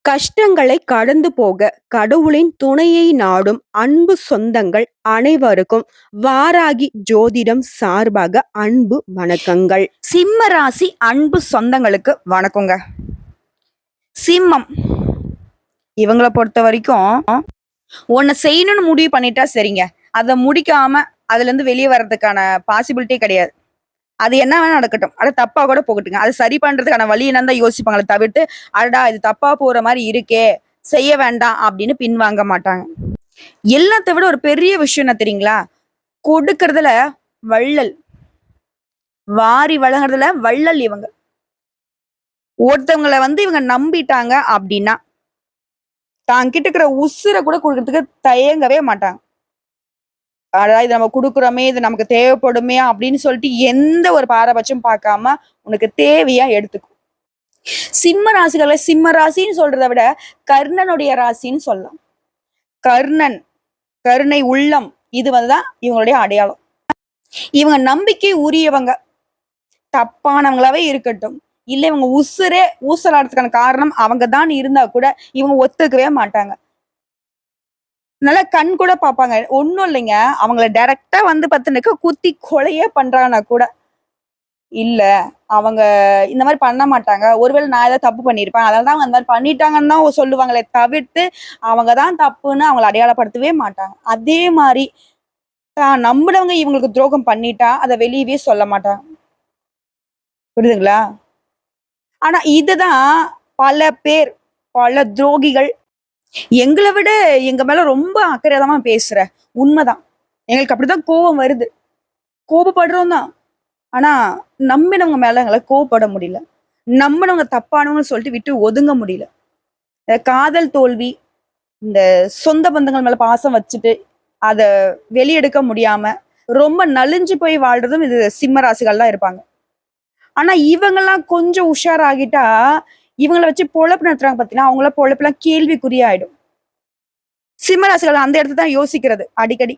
கஷ்டங்களை கடந்து போக கடவுளின் துணையை நாடும் அன்பு சொந்தங்கள் அனைவருக்கும் வாராகி ஜோதிடம் சார்பாக அன்பு வணக்கங்கள். சிம்ம ராசி அன்பு சொந்தங்களுக்கு வணக்கங்க. சிம்மம் இவங்கள பொறுத்த வரைக்கும் ஒன்னு செய்யணும்னு முடிவு பண்ணிட்டா சரிங்க, அதை முடிக்காம அதுல இருந்து வெளியே வர்றதுக்கான பாசிபிலிட்டி கிடையாது. அது என்ன வேணா நடக்கட்டும், அது தப்பா கூட போகட்டுங்க, அதை சரி பண்றதுக்கான வழி என்னன்னு தான் யோசிப்பாங்களே தவிர்த்து அடடா இது தப்பா போற மாதிரி இருக்கே செய்ய வேண்டாம் அப்படின்னு பின்வாங்க மாட்டாங்க. எல்லாத்த விட ஒரு பெரிய விஷயம் என்ன தெரியுங்களா, கொடுக்கறதுல வள்ளல், வாரி வழங்குறதுல வள்ளல். இவங்க ஒருத்தவங்களை இவங்க நம்பிட்டாங்க அப்படின்னா தான் கிட்ட இருக்கிற உசுரை கூட கொடுக்கறதுக்கு தயங்கவே மாட்டாங்க. அதாவது இது நம்ம கொடுக்குறோமே, இது நமக்கு தேவைப்படுமே அப்படின்னு சொல்லிட்டு எந்த ஒரு பாரபட்சம் பார்க்காம உனக்கு தேவையா எடுத்துக்கும். சிம்ம ராசிகளை சிம்ம ராசின்னு சொல்றதை விட கர்ணனுடைய ராசின்னு சொல்லலாம். கர்ணன், கருணை உள்ளம், இது வந்துதான் இவங்களுடைய அடையாளம். இவங்க நம்பிக்கை உரியவங்க. தப்பானவங்களாவே இருக்கட்டும், இல்ல இவங்க உசுரே ஊசலாடுறதுக்கான காரணம் அவங்க தான் இருந்தா கூட இவங்க ஒத்துக்கவே மாட்டாங்க. நல்லா கண் கூட பார்ப்பாங்க. ஒண்ணும் இல்லைங்க, அவங்கள டைரக்டா பார்த்துனாக்க குத்தி கொலையே பண்றாங்கன்னா கூட இல்ல அவங்க இந்த மாதிரி பண்ண மாட்டாங்க, ஒருவேளை நான் ஏதாவது தப்பு பண்ணியிருப்பேன் அதனாலதான் அவங்க அந்த மாதிரி பண்ணிட்டாங்கன்னு தான் சொல்லுவாங்களே தவிர்த்து அவங்கதான் தப்புன்னு அவங்களை அடையாளப்படுத்தவே மாட்டாங்க. அதே மாதிரி தான் நம்பினவங்க இவங்களுக்கு துரோகம் பண்ணிட்டா அதை வெளியவே சொல்ல மாட்டாங்க. புரியுதுங்களா? ஆனா இதுதான் பல பேர், பல துரோகிகள் எங்களை விட எங்க மேல ரொம்ப அக்கறையாதமா பேசுற. உண்மைதான், எங்களுக்கு அப்படிதான் கோபம் வருது, கோபப்படுறோம் தான். ஆனா நம்பினவங்க மேல எங்களை கோபப்பட முடியல, நம்பினவங்க தப்பானவங்கன்னு சொல்லிட்டு விட்டு ஒதுங்க முடியல. காதல் தோல்வி, இந்த சொந்த பந்தங்கள் மேல பாசம் வச்சுட்டு அதை வெளியெடுக்க முடியாம ரொம்ப நலிஞ்சு போய் வாழ்றதும் இது சிம்ம ராசிகள் தான் இருப்பாங்க. ஆனா இவங்கெல்லாம் கொஞ்சம் உஷாராகிட்டா இவங்களை வச்சு பொழப்பு நடத்துறாங்க பார்த்தீங்கன்னா, அவங்கள பொழப்புலாம் கேள்விக்குறியாயிடும். சிம்மராசிகள் அந்த இடத்துல தான் யோசிக்கிறது அடிக்கடி.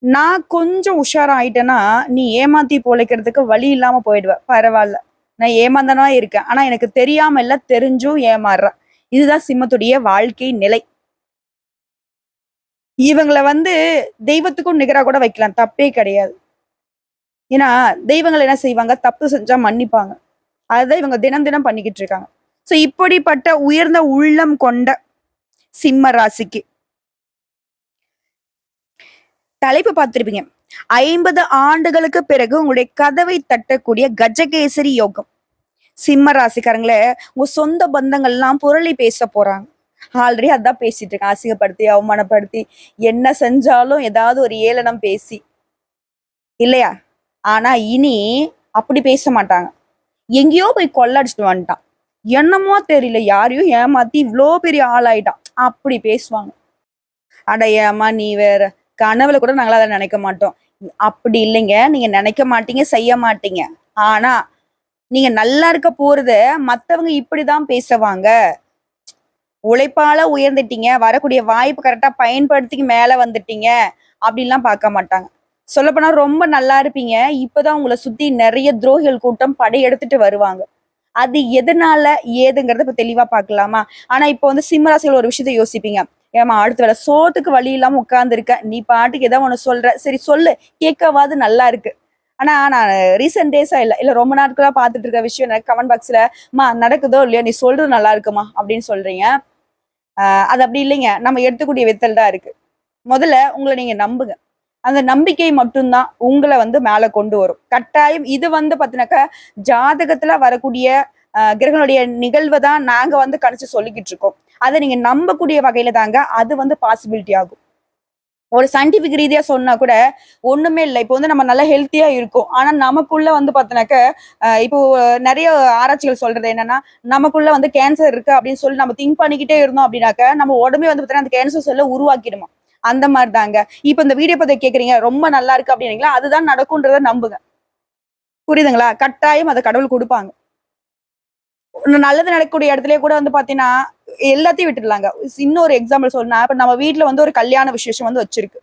நான் கொஞ்சம் உஷாராயிட்டேன்னா நீ ஏமாத்தி பொழைக்கிறதுக்கு வழி இல்லாம போயிடுவ, பரவாயில்ல நான் ஏமாந்தனா இருக்கேன், ஆனா எனக்கு தெரியாம இல்ல தெரிஞ்சும் ஏமாறுறேன். இதுதான் சிம்மத்துடைய வாழ்க்கை நிலை. இவங்களை தெய்வத்துக்கும் நிகரா கூட வைக்கலாம், தப்பே கிடையாது. ஏன்னா தெய்வங்கள் என்ன செய்வாங்க, தப்பு செஞ்சா மன்னிப்பாங்க. அதுதான் இவங்க தினம் தினம் பண்ணிக்கிட்டு இருக்காங்க. சோ இப்படிப்பட்ட உயர்ந்த உள்ளம் கொண்ட சிம்ம ராசிக்கு தலைப்பு பார்த்திருப்பீங்க, 50 ஆண்டுகளுக்கு பிறகு உங்களுடைய கதவை தட்டக்கூடிய கஜகேசரி யோகம். சிம்ம ராசிக்காரங்களே, உங்க சொந்த பந்தங்கள்லாம் புரளி பேச போறாங்க. ஆல்ரெடி அதான் பேசிட்டு இருக்கேன், அசிங்கப்படுத்தி அவமானப்படுத்தி என்ன செஞ்சாலும் ஏதாவது ஒரு ஏளனம் பேசி இல்லையா. ஆனா இனி அப்படி பேச மாட்டாங்க. எங்கேயோ போய் கொள்ளடிச்சுட்டு வந்துட்டான், என்னமோ தெரியல யாரையும் ஏமாத்தி இவ்வளோ பெரிய ஆளாயிட்டான் அப்படி பேசுவாங்க. அட ஏமா நீ வேற, கனவுல கூட நாங்களா அதை நினைக்க மாட்டோம். அப்படி இல்லைங்க, நீங்க நினைக்க மாட்டீங்க, செய்ய மாட்டீங்க. ஆனா நீங்க நல்லா இருக்க போறத மத்தவங்க இப்படிதான் பேசுவாங்க. உழைப்பால உயர்ந்துட்டீங்க, வரக்கூடிய வாய்ப்பு கரெக்டா பயன்படுத்தி மேல வந்துட்டீங்க அப்படின்லாம் பார்க்க மாட்டாங்க. சொல்லப்போனா ரொம்ப நல்லா இருப்பீங்க, இப்பதான் உங்களை சுத்தி நிறைய துரோகிகள் கூட்டம் படையெடுத்துட்டு வருவாங்க. அது எதனால ஏதுங்கிறத இப்ப தெளிவா பார்க்கலாமா? ஆனா இப்ப சிம்மராசிகள் ஒரு விஷயத்த யோசிப்பீங்க, ஏமா அடுத்த வேலை சோத்துக்கு வழி இல்லாம உட்கார்ந்து இருக்க, நீ பாட்டுக்கு ஏதோ ஒண்ணு சொல்ற, சரி சொல்லு கேட்கவாது நல்லா இருக்கு. ஆனா நான் ரீசெண்ட் டேஸா இல்ல ரொம்ப நாட்களா பார்த்துட்டு இருக்க விஷயம் எனக்கு கமெண்ட் பாக்ஸ்ல மா நடக்குதோ இல்லையா நீ சொல்றது நல்லா இருக்குமா அப்படின்னு சொல்றீங்க. அது அப்படி இல்லைங்க, நம்ம எடுத்துக்கூடிய வித்தல் தான் இருக்கு. முதல்ல உங்களை நீங்க நம்புங்க, அந்த நம்பிக்கை மட்டும்தான் உங்களை மேல கொண்டு வரும். கட்டாயம் இது பாத்தீங்கன்னாக்கா ஜாதகத்துல வரக்கூடிய கிரகங்களுடைய நிகழ்வை தான் நாங்க கணிச்சு சொல்லிக்கிட்டு இருக்கோம். அதை நீங்க நம்பக்கூடிய வகையில தாங்க அது பாசிபிலிட்டி ஆகும். ஒரு சயின்டிபிக் ரீதியா சொன்னா கூட ஒண்ணுமே இல்லை. இப்போ நம்ம நல்லா ஹெல்த்தியா இருக்கும், ஆனா நமக்குள்ள பாத்தீங்கன்னாக்க இப்போ நிறைய ஆராய்ச்சிகள் சொல்றது என்னன்னா, நமக்குள்ள கேன்சர் இருக்கு அப்படின்னு சொல்லி நம்ம திங்க் பண்ணிக்கிட்டே இருந்தோம் அப்படின்னாக்க நம்ம உடம்பே பாத்தீங்கன்னா அந்த கேன்சர் செல்ல உருவாக்கிடுமா. அந்த மாதிரி தாங்க இப்ப இந்த வீடியோ பத்தி கேக்குறீங்க, ரொம்ப நல்லா இருக்கு அப்படின்னீங்களா, அதுதான் நடக்கும்ன்றத நம்புங்க. புரியுதுங்களா? கட்டாயம் அதை கடவுள் கொடுப்பாங்க. நல்லது நடக்கக்கூடிய இடத்துலயே கூட பாத்தீங்கன்னா எல்லாத்தையும் விட்டுடலாங்க. இன்னொரு எக்ஸாம்பிள் சொல்லணும்னா, இப்ப நம்ம வீட்டுல ஒரு கல்யாண விசேஷம் வச்சிருக்கு.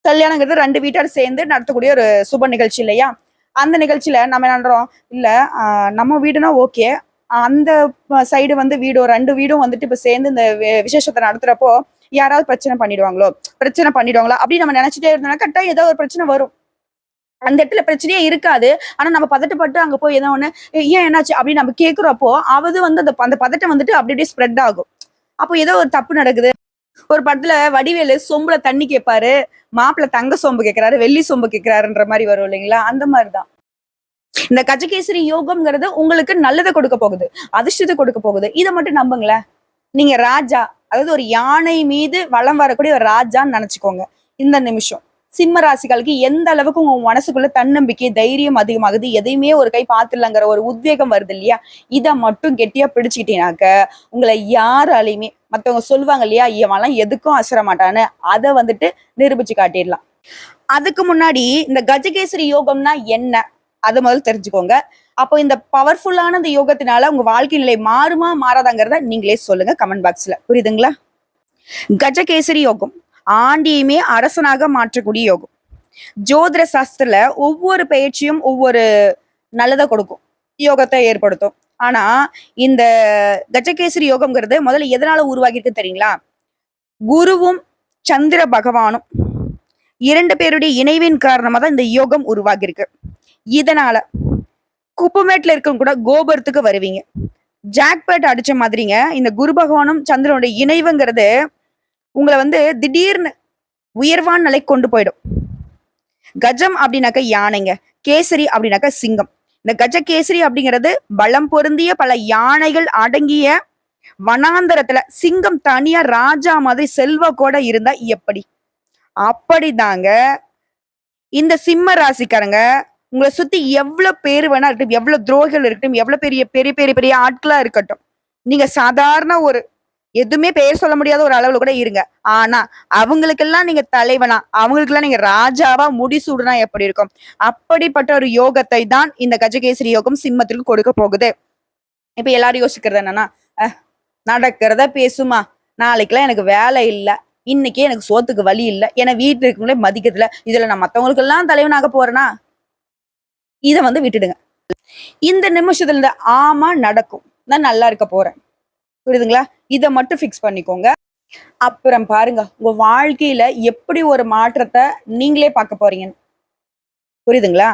கல்யாணங்கிறது 2 வீட்டார் சேர்ந்து நடத்தக்கூடிய ஒரு சுப நிகழ்ச்சி இல்லையா. அந்த நிகழ்ச்சியில நம்ம என்ன பண்றோம், இல்ல நம்ம வீடுனா ஓகே, அந்த சைடு வந்து வீடு 2 வீடும் வந்துட்டு இப்ப சேர்ந்து இந்த விசேஷத்தை நடத்துறப்போ யாராவது பிரச்சனை பண்ணிடுவாங்களோ அப்படின்னு நம்ம நினைச்சிட்டே இருந்தோம்னா கரெக்டா ஏதோ ஒரு பிரச்சனை வரும். அந்த இடத்துல பிரச்சனையே இருக்காது. ஆனா நம்ம பதட்டப்பட்டு அங்க போய் ஏதோ ஒண்ணு ஏன் என்னாச்சு அப்படின்னு நம்ம கேட்கிறப்போ அது வந்து அந்த பதட்டம் வந்துட்டு அப்படி அப்படியே ஸ்ப்ரெட் ஆகும். அப்போ ஏதோ ஒரு தப்பு நடக்குது. ஒரு படத்துல வடிவேலு சொம்புல தண்ணி கேட்பாரு, மாப்பிள்ளை தங்க சொம்பு கேட்கிறாரு, வெள்ளி சொம்பு கேட்கிறாருன்ற மாதிரி வரும் இல்லைங்களா? அந்த மாதிரிதான் இந்த கஜகேசரி யோகம்ங்கிறது உங்களுக்கு நல்லதை கொடுக்க போகுது, அதிர்ஷ்டத்தை கொடுக்க போகுது. இதை மட்டும் நம்புங்களேன். நீங்க ராஜா, அதாவது ஒரு யானை மீது வலம் வரக்கூடிய ஒரு ராஜான்னு நினைச்சுக்கோங்க. இந்த நிமிஷம் சிம்ம ராசிகளுக்கு எந்த அளவுக்கு உங்க மனசுக்குள்ள தன்னம்பிக்கை, தைரியம் அதிகமாகுது, எதையுமே ஒரு கை பார்த்துலங்கிற ஒரு உத்வேகம் வருது இல்லையா? இதை மட்டும் கெட்டியா பிடிச்சுக்கிட்டீங்கன்னாக்க உங்களை யாராலையுமே மத்தவங்க சொல்லுவாங்க இல்லையா, இவன்லாம் எதுக்கும் அசர மாட்டான்னு, அதை வந்துட்டு நிரூபிச்சு காட்டிடலாம். அதுக்கு முன்னாடி இந்த கஜகேசரி யோகம்னா என்ன, அதை முதல்ல தெரிஞ்சுக்கோங்க. அப்போ இந்த பவர்ஃபுல்லான இந்த யோகத்தினால உங்க வாழ்க்கை நிலை மாறுமா மாறாதாங்கிறத நீங்களே சொல்லுங்க கமெண்ட் பாக்ஸ்ல. புரியுதுங்களா? கஜகேசரி யோகம் ஆண்டியுமே அரசனாக மாற்றக்கூடிய யோகம். ஜோதிட சாஸ்திரத்துல ஒவ்வொரு பயிற்சியும் ஒவ்வொரு நல்லதை கொடுக்கும், யோகத்தை ஏற்படுத்தும். ஆனா இந்த கஜகேசரி யோகம்ங்கிறது முதல்ல எதனால உருவாகிருக்கு தெரியுங்களா? குருவும் சந்திர பகவானும் 2 பேருடைய இணைவின் காரணமா தான் இந்த யோகம் உருவாகிருக்கு. இதனால குப்பமேட்ல இருக்கவங்க கூட கோபுரத்துக்கு வருவீங்க. ஜாக்பேட் அடிச்ச மாதிரிங்க இந்த குரு பகவானும் சந்திரனுடைய இணைவுங்கிறது உங்களை வந்து திடீர்னு உயர்வான நிலை கொண்டு போயிடும். கஜம் அப்படின்னாக்க யானைங்க, கேசரி அப்படின்னாக்க சிங்கம். இந்த கஜகேசரி அப்படிங்கிறது பலம் பொருந்திய பல யானைகள் அடங்கிய வனாந்தரத்துல சிங்கம் தனியா ராஜா மாதிரி செல்வாக்கோட இருந்தா எப்படி? அப்படிதாங்க இந்த சிம்ம ராசிக்காரங்க உங்களை சுத்தி எவ்வளவு பேர் வேணா இருக்கட்டும், எவ்வளவு துரோகிகள் இருக்கட்டும், எவ்வளவு பெரிய பெரிய பெரிய பெரிய ஆட்களா இருக்கட்டும், நீங்க சாதாரண ஒரு எதுவுமே பேர் சொல்ல முடியாத ஒரு அளவுல கூட இருங்க. ஆனா அவங்களுக்கெல்லாம் நீங்க தலைவனா, அவங்களுக்கெல்லாம் நீங்க ராஜாவா முடிசூடுனா எப்படி இருக்கும்? அப்படிப்பட்ட ஒரு யோகத்தை தான் இந்த கஜகேசரி யோகம் சிம்மத்திற்கு கொடுக்க போகுது. இப்ப எல்லாரும் யோசிக்கிறது என்னன்னா, நடக்கிறத பேசுமா, நாளைக்கெல்லாம் எனக்கு வேலை இல்லை, இன்னைக்கே எனக்கு சோத்துக்கு வழி இல்லை, ஏன்னா வீட்டுல இருக்கவங்களே மதிக்கிறதுல, இதுல நான் மத்தவங்களுக்கு எல்லாம் தலைவனாக போறேனா? இதை வந்து விட்டுடுங்க. இந்த நிமிஷத்துல இருந்து ஆமா நடக்கும், நான் நல்லா இருக்க போறேன். புரியுதுங்களா? இதை மட்டும் ஃபிக்ஸ் பண்ணிக்கோங்க. அப்புறம் பாருங்க உங்க வாழ்க்கையில எப்படி ஒரு மாற்றத்தை நீங்களே பார்க்க போறீங்கன்னு. புரியுதுங்களா?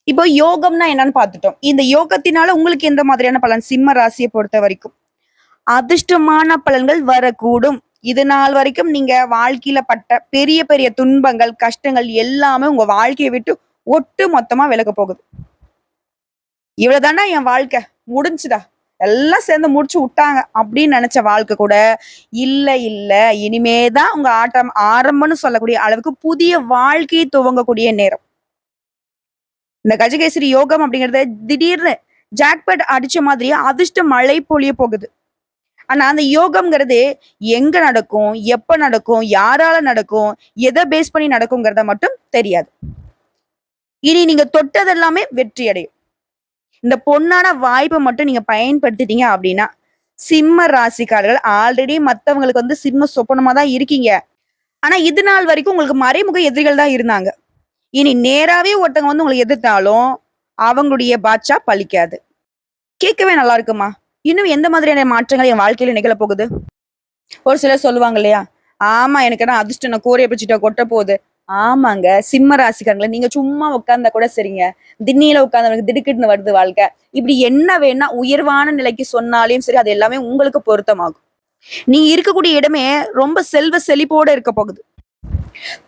இப்போ யோகம்னா என்னன்னு பார்த்துட்டோம். இந்த யோகத்தினால உங்களுக்கு எந்த மாதிரியான பலன்? சிம்ம ராசியை பொறுத்த வரைக்கும் அதிர்ஷ்டமான பலன்கள் வரக்கூடும். இது நாள் வரைக்கும் நீங்க வாழ்க்கையில பட்ட பெரிய பெரிய துன்பங்கள், கஷ்டங்கள் எல்லாமே உங்க வாழ்க்கையை விட்டு ஒட்டு மொத்தமா விலக போகுது. இவ்வளவுதானா என் வாழ்க்கை, முடிஞ்சுதா, எல்லாம் சேர்ந்து முடிச்சு விட்டாங்க அப்படின்னு நினைச்ச வாழ்க்கை கூட இல்ல, இனிமேதான் உங்க ஆட்டம் ஆரம்பம்னு சொல்லக்கூடிய அளவுக்கு புதிய வாழ்க்கையை துவங்கக்கூடிய நேரம். இந்த கஜகேசரி யோகம் அப்படிங்கறத திடீர்னு ஜாக்பேட் அடிச்ச மாதிரி அதிர்ஷ்ட மழை பொழிய போகுது. ஆனா அந்த யோகம்ங்கிறது எங்க நடக்கும், எப்ப நடக்கும், யாரால நடக்கும், எதை பேஸ் பண்ணி நடக்குங்கிறத மட்டும் தெரியாது. இனி நீங்க தொட்டது எல்லாமே வெற்றி அடையும். இந்த பொன்னான வாய்ப்பை மட்டும் நீங்க பயன்படுத்திட்டீங்க அப்படின்னா, சிம்ம ராசிக்காரர்கள் ஆல்ரெடி மத்தவங்களுக்கு வந்து சிம்ம சொப்பனமா தான் இருக்கீங்க. ஆனா இது நாள் வரைக்கும் உங்களுக்கு மறைமுக எதிரிகள் தான் இருந்தாங்க. இனி நேராவே ஒருத்தவங்க வந்து உங்களுக்கு எதிர்த்தாலும் அவங்களுடைய பாட்சா பலிக்காது. கேட்கவே நல்லா இருக்குமா? இன்னும் எந்த மாதிரியான மாற்றங்கள் என் வாழ்க்கையில நிகழ போகுது? ஒரு சிலர் சொல்லுவாங்க இல்லையா, ஆமா எனக்கு என்ன அதிர்ஷ்டம், நான் கூரையை பிடிச்சிட்டா கொட்ட போகுது. ஆமாங்க, சிம்ம ராசிக்காரங்கள நீங்க சும்மா உட்கார்ந்தா கூட சரிங்க, திண்ணியில உட்கார்ந்தவங்களுக்கு திடுக்கிட்டு வருது வாழ்க்கை. இப்படி என்ன வேணா உயர்வான நிலைக்கு சொன்னாலையும் சரி, அது எல்லாமே உங்களுக்கு பொருத்தமாகும். நீ இருக்கக்கூடிய இடமே ரொம்ப செல்வ செழிப்போட இருக்க போகுது.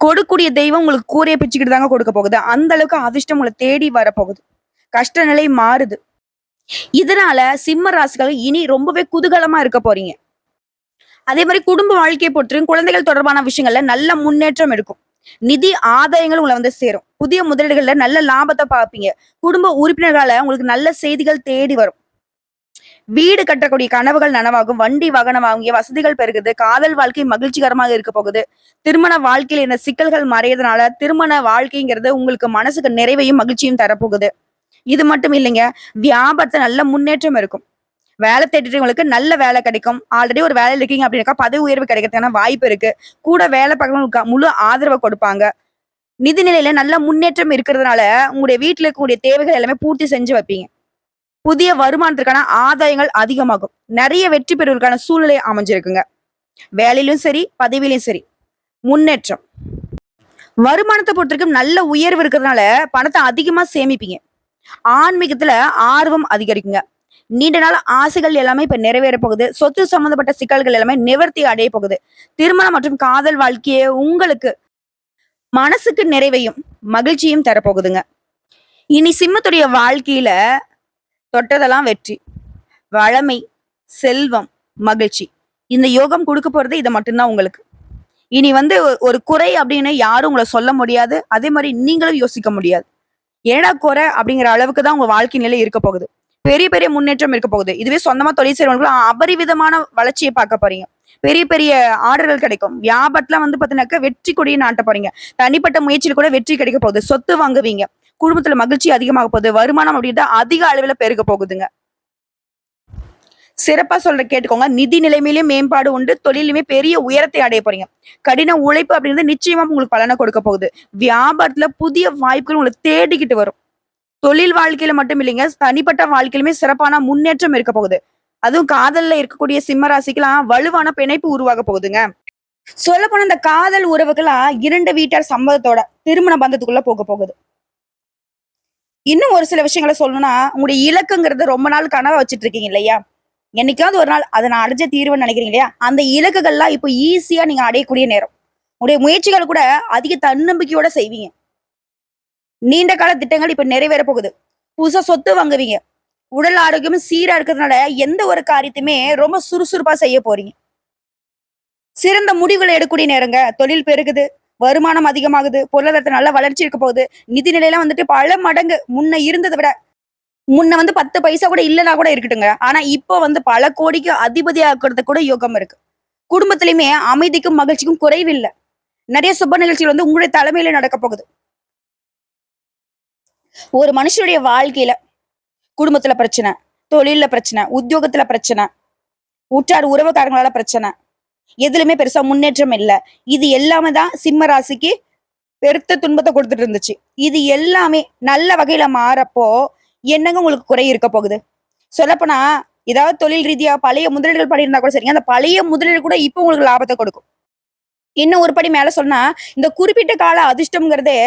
கொடுக்கூடிய தெய்வம் உங்களுக்கு கூரையை பிச்சுக்கிட்டு தாங்க கொடுக்க போகுது. அந்த அளவுக்கு அதிர்ஷ்டம் உங்களை தேடி வரப்போகுது. கஷ்ட நிலை மாறுது. இதனால சிம்ம ராசிகள் இனி ரொம்பவே குதூகலமா இருக்க போறீங்க. அதே மாதிரி குடும்ப வாழ்க்கையை பொறுத்தவரைக்கும் குழந்தைகள் தொடர்பான விஷயங்கள்ல நல்ல முன்னேற்றம் இருக்கும். நிதி ஆதாயங்கள் உங்களை வந்து சேரும். புதிய முதலீடுகள்ல நல்ல லாபத்தை பார்ப்பீங்க. குடும்ப உறுப்பினர்களால உங்களுக்கு நல்ல செய்திகள் தேடி வரும். வீடு கட்டக்கூடிய கனவுகள் நனவாகும். வண்டி வாகனம் வாங்கிய வசதிகள் பெருகுது. காதல் வாழ்க்கை மகிழ்ச்சிகரமாக இருக்க போகுது. திருமண வாழ்க்கையில் இருந்த சிக்கல்கள் மறையதுனால திருமண வாழ்க்கைங்கிறது உங்களுக்கு மனசுக்கு நிறைவையும் மகிழ்ச்சியும் தரப்போகுது. இது மட்டும் இல்லைங்க, வியாபாரத்துல நல்ல முன்னேற்றம் இருக்கும். வேலை தேடிட்டவங்களுக்கு நல்ல வேலை கிடைக்கும். ஆல்ரெடி ஒரு வேலையில இருக்கீங்க அப்படின்னாக்கா பதவி உயர்வு கிடைக்கிறதுக்கான வாய்ப்பு இருக்கு. கூட வேலை பார்க்கறவங்களுக்கு முழு ஆதரவை கொடுப்பாங்க. நிதி நிலையில நல்ல முன்னேற்றம் இருக்கிறதுனால உங்களுடைய வீட்டுல இருக்கக்கூடிய தேவைகள் எல்லாமே பூர்த்தி செஞ்சு வைப்பீங்க. புதிய வருமானத்திற்கான ஆதாயங்கள் அதிகமாகும். நிறைய வெற்றி பெறுவதற்கான சூழ்நிலை அமைஞ்சிருக்குங்க. வேலையிலும் சரி, பதவியிலும் சரி, முன்னேற்றம். வருமானத்தை பொறுத்தவரைக்கும் நல்ல உயர்வு இருக்கிறதுனால பணத்தை அதிகமா சேமிப்பீங்க. ஆன்மீகத்துல ஆர்வம் அதிகரிக்குங்க. நீண்ட நாள் ஆசைகள் எல்லாமே இப்ப நிறைவேற போகுது. சொத்து சம்பந்தப்பட்ட சிக்கல்கள் எல்லாமே நிவர்த்தி அடைய போகுது. திருமணம் மற்றும் காதல் வாழ்க்கையே உங்களுக்கு மனசுக்கு நிறைவையும் மகிழ்ச்சியும் தரப்போகுதுங்க. இனி சிம்மத்துடைய வாழ்க்கையில தொட்டதெல்லாம் வெற்றி, வளமை, செல்வம், மகிழ்ச்சி. இந்த யோகம் கொடுக்க போறது இதை மட்டும்தான் உங்களுக்கு. இனி வந்து ஒரு குறை அப்படின்னு யாரும் உங்களை சொல்ல முடியாது. அதே மாதிரி நீங்களும் யோசிக்க முடியாது. ஏடா குறை அப்படிங்கிற அளவுக்கு தான் உங்க வாழ்க்கை நிலை இருக்க போகுது. பெரிய பெரிய முன்னேற்றம் இருக்க போகுது. இதுவே சொந்தமா தொழில் செய்றவங்களும் அபரிவிதமான வளர்ச்சியை பார்க்க போறீங்க. பெரிய பெரிய ஆர்டர்கள் கிடைக்கும். வியாபாரத்துல வந்து பாத்தீங்கன்னாக்க வெற்றி கொடியை நாட்ட போறீங்க. தனிப்பட்ட முயற்சியில் கூட வெற்றி கிடைக்க போகுது. சொத்து வாங்குவீங்க. குடும்பத்துல மகிழ்ச்சி அதிகமாக போகுது. வருமானம் அப்படின்ட்டு அதிக அளவுல பெருக போகுதுங்க. சிறப்பா சொல்ற கேட்டுக்கோங்க. நிதி நிலைமையிலும் மேம்பாடு உண்டு. தொழிலுமே பெரிய உயரத்தை அடைய போறீங்க. கடின உழைப்பு அப்படிங்கிறது நிச்சயமா உங்களுக்கு பலனை கொடுக்க போகுது. வியாபாரத்துல புதிய வாய்ப்புகள் உங்களுக்கு தேடிக்கிட்டு வரும். தொழில் வாழ்க்கையில மட்டும் இல்லைங்க, தனிப்பட்ட வாழ்க்கையிலுமே சிறப்பான முன்னேற்றம் இருக்க போகுது. அதுவும் காதல்ல இருக்கக்கூடிய சிம்ம ராசிக்கெல்லாம் வலுவான பிணைப்பு உருவாக போகுதுங்க. சொல்ல போனா இந்த காதல் உறவுகள்லாம் 2 வீட்டார் சம்மதத்தோட திருமண பந்தத்துக்குள்ள போக போகுது. இன்னும் ஒரு சில விஷயங்களை சொல்லணும்னா, உங்களுடைய இலக்குங்கிறது ரொம்ப நாள் கனவா வச்சுட்டு இருக்கீங்க இல்லையா? என்னைக்காவது ஒரு நாள் அதை நான் அடைஞ்ச தீர்வுன்னு நினைக்கிறீங்க இல்லையா? அந்த இலக்குகள்லாம் இப்போ ஈஸியா நீங்க அடையக்கூடிய நேரம். உங்களுடைய முயற்சிகள் கூட அதிக தன்னம்பிக்கையோட செய்வீங்க. நீண்ட கால திட்டங்கள் இப்ப நிறைவேற போகுது. புதுசா சொத்து வாங்குவீங்க. உடல் ஆரோக்கியமும் சீரா இருக்கிறதுனால எந்த ஒரு காரியத்தையுமே ரொம்ப சுறுசுறுப்பா செய்ய போறீங்க. சிறந்த முடிவுகளை எடுக்கக்கூடிய நேரங்க. தொழில் பெருகுது, வருமானம் அதிகமாகுது, பொருளாதாரத்துல நல்ல வளர்ச்சி இருக்க போகுது. நிதி நிலையெல்லாம் வந்துட்டு பல மடங்கு முன்ன இருந்ததை விட முன்ன வந்து 10 பைசா கூட இல்லைன்னா கூட இருக்கட்டுங்க. ஆனா இப்போ வந்து பல கோடிக்கு அதிபதி ஆக்குறது கூட யோகம் இருக்கு. குடும்பத்திலயுமே அமைதிக்கும் மகிழ்ச்சிக்கும் குறைவில்லை. நிறைய சுப நிகழ்ச்சிகள் வந்து உங்களுடைய தலைமையில நடக்க போகுது. ஒரு மனுஷனுடைய வாழ்க்கையில குடும்பத்துல பிரச்சனை, தொழில்ல பிரச்சனை, உத்தியோகத்துல பிரச்சனை, உற்றார் உறவுக்காரங்களால பிரச்சனை, எதுலுமே பெருசா முன்னேற்றம் இல்லை. இது எல்லாமே தான் சிம்ம ராசிக்கு பெருத்த துன்பத்தை கொடுத்துட்டு இருந்துச்சு. இது எல்லாமே நல்ல வகையில மாறப்போ என்னங்க உங்களுக்கு குறை இருக்க போகுது? சொல்லப்போனா ஏதாவது தொழில் ரீதியா பழைய முதலீடுகள் பண்ணியிருந்தா கூட சரிங்க, அந்த பழைய முதலீடு கூட இப்போ உங்களுக்கு லாபத்தை கொடுக்கும். இன்னும் ஒரு படி மேல சொன்னா, இந்த குறிப்பிட்ட கால அதிர்ஷ்டம்ங்கிறதே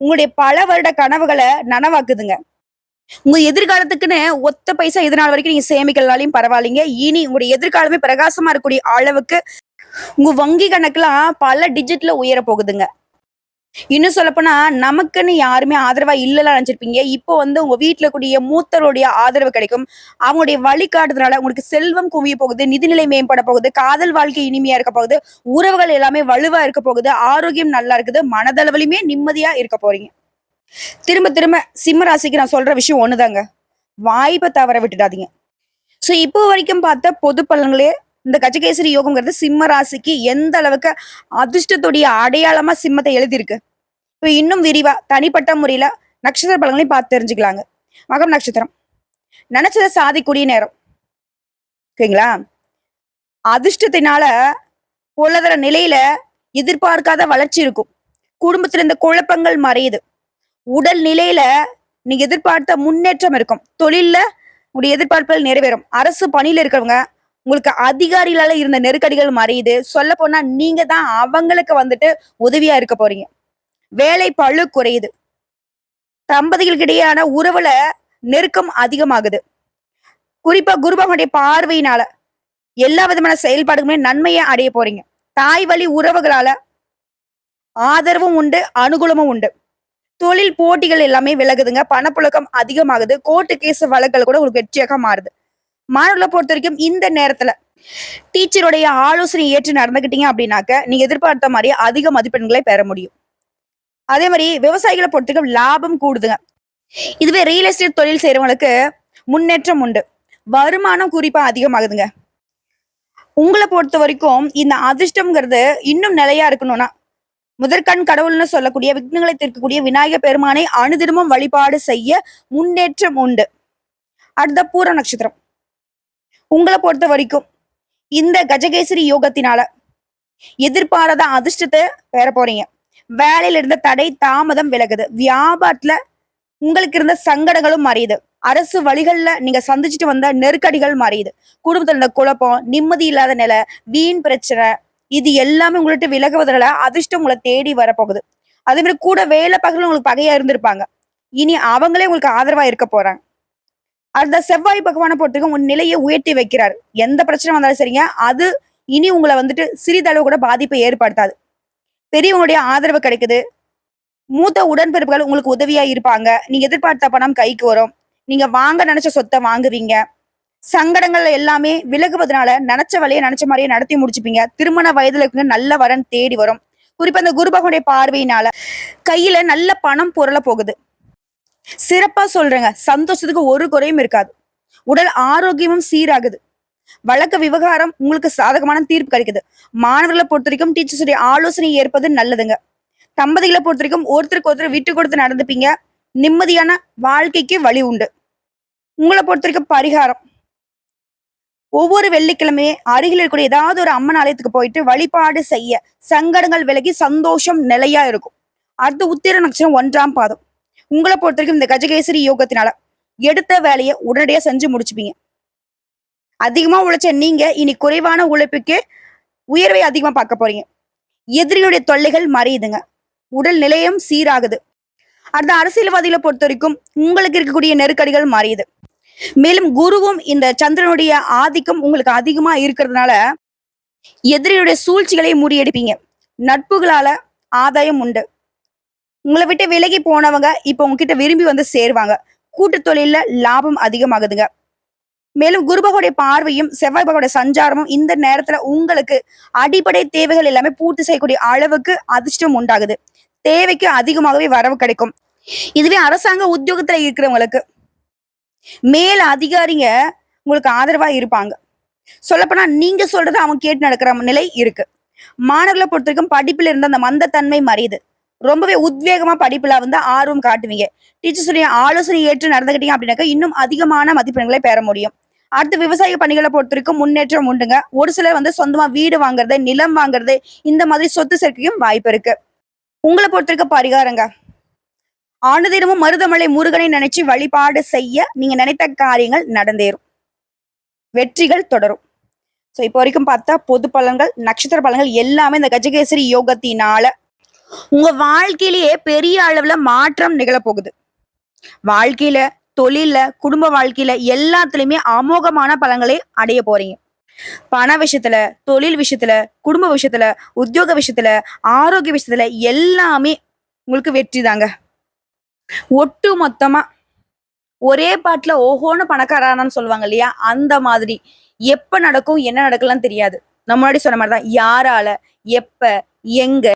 உங்களுடைய பல வருட கனவுகளை நனவாக்குதுங்க. உங்க எதிர்காலத்துக்குன்னு ஒத்த பைசா இது நாள் வரைக்கும் நீங்க சேமிக்கலனாலையும் பரவாயில்லைங்க. இனி உங்களுடைய எதிர்காலமே பிரகாசமா இருக்கக்கூடிய அளவுக்கு உங்க வங்கி கணக்குலாம் பல டிஜிட்ல உயர போகுதுங்க. இன்னும் சொல்லப்போனா நமக்குன்னு யாருமே ஆதரவா இல்லைன்னு நினைச்சிருப்பீங்க. இப்போ வந்து உங்க வீட்டுல கூடிய மூத்தருடைய ஆதரவு கிடைக்கும். அவங்களுடைய வழிகாட்டுறதுனால உங்களுக்கு செல்வம் குவிய போகுது, நிதிநிலை மேம்பட போகுது, காதல் வாழ்க்கை இனிமையா இருக்க போகுது, உறவுகள் எல்லாமே வலுவா இருக்க போகுது, ஆரோக்கியம் நல்லா இருக்குது, மனதளவிலுமே நிம்மதியா இருக்க போறீங்க. திரும்ப திரும்ப சிம்ம ராசிக்கு நான் சொல்ற விஷயம் ஒண்ணுதாங்க. வாய்ப்பை தவற விட்டுடாதீங்க. சோ இப்போ வரைக்கும் பார்த்த பொது பலன்களே இந்த கஜகேசரி யோகம்ங்கிறது சிம்ம ராசிக்கு எந்த அளவுக்கு அதிர்ஷ்டத்துடைய அடையாளமா சிம்மத்தை எழுதியிருக்கு. இப்ப இன்னும் விரிவா தனிப்பட்ட முறையில நட்சத்திர பலன்களையும் பார்த்து தெரிஞ்சுக்கலாங்க. மகம் நட்சத்திரம் நினைச்சதை சாதிக்கூடிய நேரம். ஓகேங்களா? அதிர்ஷ்டத்தினால பொருளாதார நிலையில எதிர்பார்க்காத வளர்ச்சி இருக்கும். குடும்பத்துல இந்த குழப்பங்கள் மறையுது. உடல் நிலையில நீங்க எதிர்பார்த்த முன்னேற்றம் இருக்கும். தொழில்ல உங்களுடைய எதிர்பார்ப்புகள் நிறைவேறும். அரசு பணியில இருக்கிறவங்க உங்களுக்கு அதிகாரிகளால இருந்த நெருக்கடிகள் மறையுது. சொல்ல போனா நீங்க தான் அவங்களுக்கு வந்துட்டு உதவியா இருக்க போறீங்க. வேலை பளு குறையுது. தம்பதிகளுக்கு இடையேயான உறவுல நெருக்கம் அதிகமாகுது. குறிப்பா குருபகனுடைய பார்வையினால எல்லா விதமான செயல்பாடுகளுமே நன்மையை அடைய போறீங்க. தாய் வழி உறவுகளால ஆதரவும் உண்டு, அனுகூலமும் உண்டு. தொழில் போட்டிகள் எல்லாமே விலகுதுங்க. பணப்புழக்கம் அதிகமாகுது. கோர்ட்டு கேஸ் வழக்குகள் கூட உங்களுக்கு வெற்றியாக மாறுது. மாணவர்களை பொறுத்த வரைக்கும் இந்த நேரத்துல டீச்சருடைய ஆலோசனை ஏற்று நடந்துகிட்டீங்க அப்படின்னாக்க நீங்க எதிர்பார்த்த மாதிரி அதிக மதிப்பெண்களை பெற முடியும். அதே மாதிரி விவசாயிகளை பொறுத்த வரைக்கும் லாபம் கூடுதுங்க. இதுவே ரியல் எஸ்டேட் தொழில் செய்யறவங்களுக்கு முன்னேற்றம் உண்டு. வருமானம் குறிப்பா அதிகமாகுதுங்க. உங்களை பொறுத்த வரைக்கும் இந்த அதிர்ஷ்டம்ங்கிறது இன்னும் நிலையா இருக்கணும்னா முதற்கண் கடவுள்னு சொல்லக்கூடிய விக்னங்களை தீர்க்கக்கூடிய விநாயகர் பெருமானை அனுதினமும் வழிபாடு செய்ய முன்னேற்றம் உண்டு. அடுத்த பூர நட்சத்திரம் உங்களை பொறுத்த வரைக்கும் இந்த கஜகேசரி யோகத்தினால எதிர்பாராத அதிர்ஷ்டத்தை பெற போறீங்க. வேலையில இருந்த தடை தாமதம் விலகுது. வியாபாரத்துல உங்களுக்கு இருந்த சங்கடங்களும் மறையுது. அரசு வழிகள்ல நீங்க சந்திச்சுட்டு வந்த நெருக்கடிகள் மறையுது. குடும்பத்துல இருந்த குழப்பம், நிம்மதி இல்லாத நிலை, வீண் பிரச்சனை, இது எல்லாமே உங்கள்ட்ட விலகுவதால அதிர்ஷ்டம் உங்களை தேடி வரப்போகுது. அதே மாதிரி கூட வேலை பார்க்கறவங்க உங்களுக்கு பகையா இருந்திருப்பாங்க. இனி அவங்களே உங்களுக்கு ஆதரவா இருக்க போறாங்க. அந்த செவ்வாய் பகவான பொறுத்தவரைக்கும் உங்க நிலையை உயர்த்தி வைக்கிறாரு. எந்த பிரச்சனை வந்தாலும் சரிங்க, அது இனி உங்களை வந்துட்டு சிறிதளவு கூட பாதிப்பை ஏற்படுத்தாது. பெரியவங்களுடைய ஆதரவு கிடைக்குது. மூத்த உடன்பிறப்புகள் உங்களுக்கு உதவியா இருப்பாங்க. நீங்க எதிர்பார்த்த பணம் கைக்கு வரும். நீங்க வாங்க நினைச்ச சொத்தை வாங்குவீங்க. சங்கடங்கள் எல்லாமே விலகுவதனால நினைச்ச வேலையை நினைச்ச மாதிரியே நடத்தி முடிச்சுப்பீங்க. திருமண வயதுல இருக்கவங்க நல்ல வரன் தேடி வரும். குறிப்பா இந்த குரு பகவானுடைய பார்வையினால கையில நல்ல பணம் புரள போகுது. சிறப்பா சொல்றேங்க. சந்தோஷத்துக்கு ஒரு குறையும் இருக்காது. உடல் ஆரோக்கியமும் சீராகுது. வழக்கு விவகாரம் உங்களுக்கு சாதகமான தீர்ப்பு கிடைக்குது. மாணவர்களை பொறுத்த வரைக்கும் டீச்சர்ஸுடைய ஆலோசனை ஏற்பது நல்லதுங்க. தம்பதிகளை பொறுத்த வரைக்கும் ஒருத்தருக்கு ஒருத்தர் விட்டு கொடுத்து நடந்துப்பீங்க. நிம்மதியான வாழ்க்கைக்கு வழி உண்டு. உங்களை பொறுத்த வரைக்கும் பரிகாரம், ஒவ்வொரு வெள்ளிக்கிழமையே அருகில் இருக்கக்கூடிய ஏதாவது ஒரு அம்மன் ஆலயத்துக்கு போயிட்டு வழிபாடு செய்ய சங்கடங்கள் விலகி சந்தோஷம் நிலையா இருக்கும். அடுத்து உத்திர நட்சத்திரம் 1ஆம் பாதம். உங்களை பொறுத்த வரைக்கும் இந்த கஜகேசரி யோகத்தினால எடுத்த வேலையை உடனடியா செஞ்சு முடிச்சுப்பீங்க. அதிகமா உழைச்ச நீங்க இனி குறைவான உழைப்புக்கு உயர்வை அதிகமா பார்க்க போறீங்க. எதிரியுடைய தொல்லைகள் மறையுதுங்க. உடல் நிலையம் சீராகுது. அடுத்த அரசியல்வாதிகளை பொறுத்த வரைக்கும் உங்களுக்கு இருக்கக்கூடிய நெருக்கடிகள் மறையுது. மேலும் குருவும் இந்த சந்திரனுடைய ஆதிக்கம் உங்களுக்கு அதிகமா இருக்கிறதுனால எதிரியுடைய சூழ்ச்சிகளை முறியடிப்பீங்க. நட்புகளால ஆதாயம் உண்டு. உங்களை விட்டு விலகி போனவங்க இப்ப உங்ககிட்ட விரும்பி வந்து சேருவாங்க. கூட்டு தொழில லாபம் அதிகமாகுதுங்க. மேலும் குரு பகவானுடைய பார்வையும் செவ்வாய் பகவானுடைய சஞ்சாரமும் இந்த நேரத்துல உங்களுக்கு அடிப்படை தேவைகள் எல்லாமே பூர்த்தி செய்யக்கூடிய அளவுக்கு அதிர்ஷ்டம் உண்டாகுது. தேவைக்கு அதிகமாகவே வரவு கிடைக்கும். இதுவே அரசாங்க உத்தியோகத்துல இருக்கிறவங்களுக்கு மேல அதிகாரிங்க உங்களுக்கு ஆதரவா இருப்பாங்க. சொல்லப்போனா நீங்க சொல்றதை அவங்க கேட்டு நடக்கிற நிலை இருக்கு. மாணவர்களை பொறுத்த வரைக்கும் படிப்புல இருந்த அந்த மந்தத்தன்மை மறையுது. ரொம்பவே உத்வேகமா படிப்புல வந்து ஆர்வம் காட்டுவீங்க. டீச்சர்ஸுடைய ஆலோசனை ஏற்று நடந்துக்கிட்டீங்க அப்படின்னாக்கா இன்னும் அதிகமான மதிப்பெண்களை பெற முடியும். அடுத்து விவசாய பணிகளை பொறுத்த வரைக்கும் முன்னேற்றம் உண்டுங்க. ஒரு சிலர் வந்து சொந்தமா வீடு வாங்குறது, நிலம் வாங்குறது, இந்த மாதிரி சொத்து சேர்க்கையும் வாய்ப்பு இருக்கு. உங்களை பொறுத்த வரைக்கும் பரிகாரங்க, ஆண்டுதினமும் மருதமலை முருகனை நினைச்சு வழிபாடு செய்ய நீங்க நினைத்த காரியங்கள் நடந்தேறும். வெற்றிகள் தொடரும். சோ இப்போ வரைக்கும் பார்த்தா பொது பலன்கள், நட்சத்திர பலன்கள் எல்லாமே இந்த கஜகேசரி யோகத்தினால உங்க வாழ்க்கையிலேயே பெரிய அளவுல மாற்றம் நிகழப்போகுது. வாழ்க்கையில, தொழில்ல, குடும்ப வாழ்க்கையில எல்லாத்துலயுமே அமோகமான பலன்களை அடைய போறீங்க. பண விஷயத்துல, தொழில் விஷயத்துல, குடும்ப விஷயத்துல, உத்தியோக விஷயத்துல, ஆரோக்கிய விஷயத்துல எல்லாமே உங்களுக்கு வெற்றி தாங்க. ஒட்டு மொத்தமா ஒரே பாட்டுல ஓஹோன்னு பணக்காரானான்னு சொல்லுவாங்க இல்லையா, அந்த மாதிரி எப்ப நடக்கும் என்ன நடக்கலாம் தெரியாது. நம்ம முன்னாடி சொன்ன மாதிரிதான் யாரால, எப்ப, எங்க,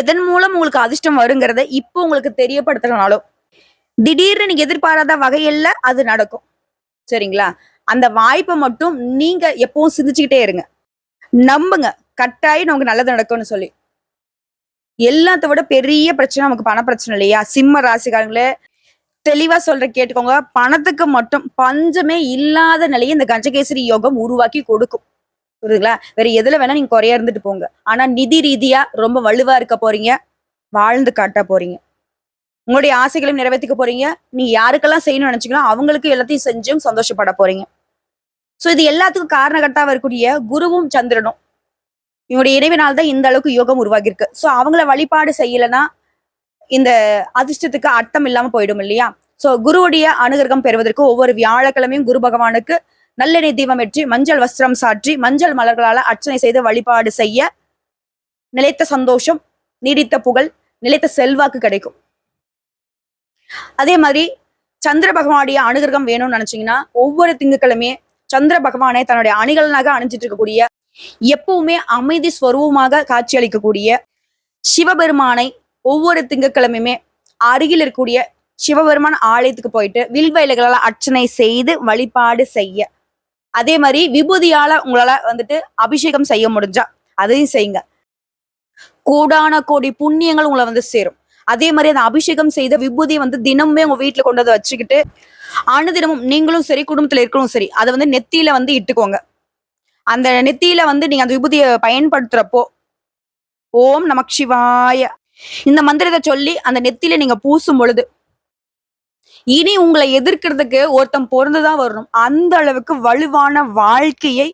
எதன் மூலம் உங்களுக்கு அதிர்ஷ்டம் வருங்கிறத இப்போ உங்களுக்கு தெரியப்படுத்துறனாலும் திடீர்னு நீங்க எதிர்பாராத வகையில அது நடக்கும். சரிங்களா? அந்த வாய்ப்பை மட்டும் நீங்க எப்பவும் சிந்திச்சுக்கிட்டே இருங்க. நம்புங்க, கட்டாயம் நமக்கு நல்லது நடக்கும்னு சொல்லி. எல்லாத்த விட பெரிய பிரச்சனை நமக்கு பண பிரச்சனை இல்லையா? சிம்ம ராசிக்காரங்களே தெளிவா சொல்ற கேட்டுக்கோங்க. பணத்துக்கு மட்டும் பஞ்சமே இல்லாத நிலையை இந்த கஜகேசரி யோகம் உருவாக்கி கொடுக்கும். புரியுதுங்களா? வேற எதுல வேணா நீங்க குறையா இருந்துட்டு போங்க. ஆனா நிதி ரீதியா ரொம்ப வலுவா இருக்க போறீங்க. வாழ்ந்து காட்ட போறீங்க. உங்களுடைய ஆசைகளையும் நிறைவேற்றிக்க போறீங்க. நீங்க யாருக்கெல்லாம் செய்யணும்னு நினைச்சீங்களோ அவங்களுக்கு எல்லாத்தையும் செஞ்சும் சந்தோஷப்பட போறீங்க. சோ இது எல்லாத்துக்கும் காரணகர்த்தாவா இருக்கக்கூடிய குருவும் சந்திரனும் இவங்களுடைய இறைவனால் தான் இந்த அளவுக்கு யோகம் உருவாகி இருக்கு. சோ அவங்கள வழிபாடு செய்யலைன்னா இந்த அதிர்ஷ்டத்துக்கு அர்த்தம் இல்லாம போயிடும் இல்லையா? சோ குருவுடைய அனுகிரகம் பெறுவதற்கு ஒவ்வொரு வியாழக்கிழமையும் குரு பகவானுக்கு நல்லெண்ணெய் தீபம் ஏற்றி மஞ்சள் வஸ்திரம் சாற்றி மஞ்சள் மலர்களால அர்ச்சனை செய்து வழிபாடு செய்ய நிலைத்த சந்தோஷம், நீடித்த புகழ், நிலைத்த செல்வாக்கு கிடைக்கும். அதே மாதிரி சந்திர பகவானுடைய அனுகிரகம் வேணும்னு நினைச்சீங்கன்னா ஒவ்வொரு திங்கட்கிழமையே சந்திர பகவானை தன்னுடைய அணிகலனாக அணிஞ்சிட்டு இருக்கக்கூடிய, எப்பவுமே அமைதி ஸ்வரூபமாக காட்சி அளிக்கக்கூடிய சிவபெருமானை ஒவ்வொரு திங்கட்கிழமையுமே அருகில் இருக்கக்கூடிய சிவபெருமான் ஆலயத்துக்கு போயிட்டு வில்வ இலைகளால அர்ச்சனை செய்து வழிபாடு செய்ய, அதே மாதிரி விபூதியால உங்களால வந்துட்டு அபிஷேகம் செய்ய முடிஞ்சா அதையும் செய்யுங்க. கோடான கோடி புண்ணியங்கள் உங்களை வந்து சேரும். அதே மாதிரி அந்த அபிஷேகம் செய்த விபூதியை வந்து தினமுமே உங்க வீட்டுல கொண்டு வந்து வச்சுக்கிட்டு அனுதினமும் நீங்களும் சரி குடும்பத்துல இருக்கணும் சரி அதை வந்து நெத்தியில வந்து இட்டுக்கோங்க. அந்த நெத்தியில வந்து நீங்க அந்த விபூதியை பயன்படுத்துறப்போ ஓம் நமக் சிவாய இந்த மந்திரத்தை சொல்லி அந்த நெத்தியில நீங்க பூசும் பொழுது இனி உங்களை எதிர்க்கிறதுக்கு ஒருத்தன் பொருந்துதான் வரணும். அந்த அளவுக்கு வலுவான வாழ்க்கையை,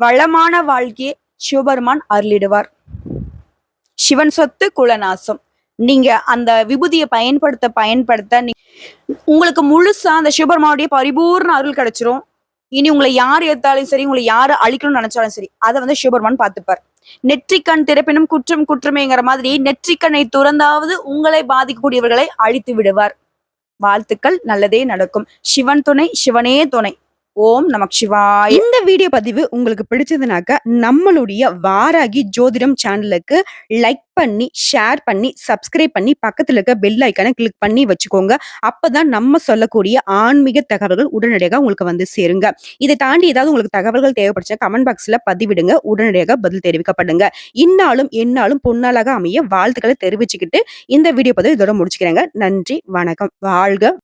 வளமான வாழ்க்கையை சிவபெருமான் அருளிடுவார். சிவன் சொத்து குலநாசம். நீங்க அந்த விபூதியை பயன்படுத்த உங்களுக்கு முழுசா அந்த சிவபெருமானுடைய பரிபூர்ண அருள் கிடைச்சிரும். இனி உங்களை யார் ஏத்தாலும் சரி, உங்களை யாரு அழிக்கணும்னு நினைச்சாலும் சரி, அதை வந்து சிவபெருமான் பார்த்துப்பார். நெற்றிக்கண் திறப்பினும் குற்றம் குற்றமேங்கிற மாதிரி நெற்றிக்கண்ணை துறந்தாவது உங்களை பாதிக்கக்கூடியவர்களை அழித்து விடுவார். வாழ்த்துக்கள், நல்லதே நடக்கும். சிவன் துணை, சிவனே துணை. ஓம் நமக் சிவாய. இந்த வீடியோ பதிவு உங்களுக்கு பிடிச்சதுனாக்க நம்மளுடைய வாராகி ஜோதிடம் சேனலுக்கு லைக் பண்ணி, ஷேர் பண்ணி, சப்ஸ்கிரைப் பண்ணி, பக்கத்துல இருக்க பெல் ஐக்கானை கிளிக் பண்ணி வச்சுக்கோங்க. அப்பதான் நம்ம சொல்லக்கூடிய ஆன்மீக தகவல்கள் உடனடியாக உங்களுக்கு வந்து சேருங்க. இதை தாண்டி ஏதாவது உங்களுக்கு தகவல்கள் தேவைப்படுச்சா கமெண்ட் பாக்ஸ்ல பதிவிடுங்க. உடனடியாக பதில் தெரிவிக்கப்படுங்க. இந்நாளும் எந்நாளும் பொன்னாளாக அமைய வாழ்த்துக்களை தெரிவிச்சுக்கிட்டு இந்த வீடியோ பதிவு இதோட முடிச்சுக்கிறேங்க. நன்றி, வணக்கம், வாழ்க